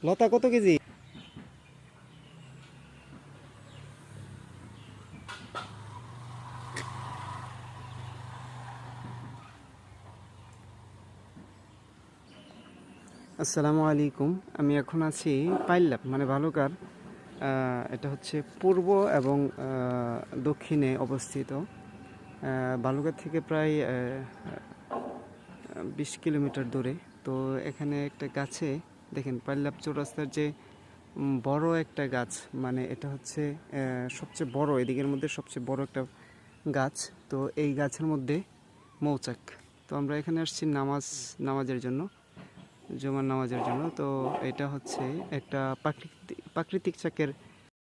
লতা কত কেজি? আসসালামু আলাইকুম। আমি এখন আছি পাইল্যাপ মানে ভালুকার। এটা হচ্ছে পূর্ব এবং দক্ষিণে অবস্থিত। বালুকার থেকে প্রায় 20 কিলোমিটার দূরে। তো এখানে একটা গাছে দেখেন পাইল্যাপ চৌরাস্তার যে বড় একটা গাছ, মানে এটা হচ্ছে সবচেয়ে বড়, এদিকের মধ্যে সবচেয়ে বড় একটা গাছ। তো এই গাছের মধ্যে মৌচাক। তো আমরা এখানে আসছি নামাজের জন্য, জুমার নামাজের জন্য। তো এটা হচ্ছে একটা প্রাকৃতিক চাকের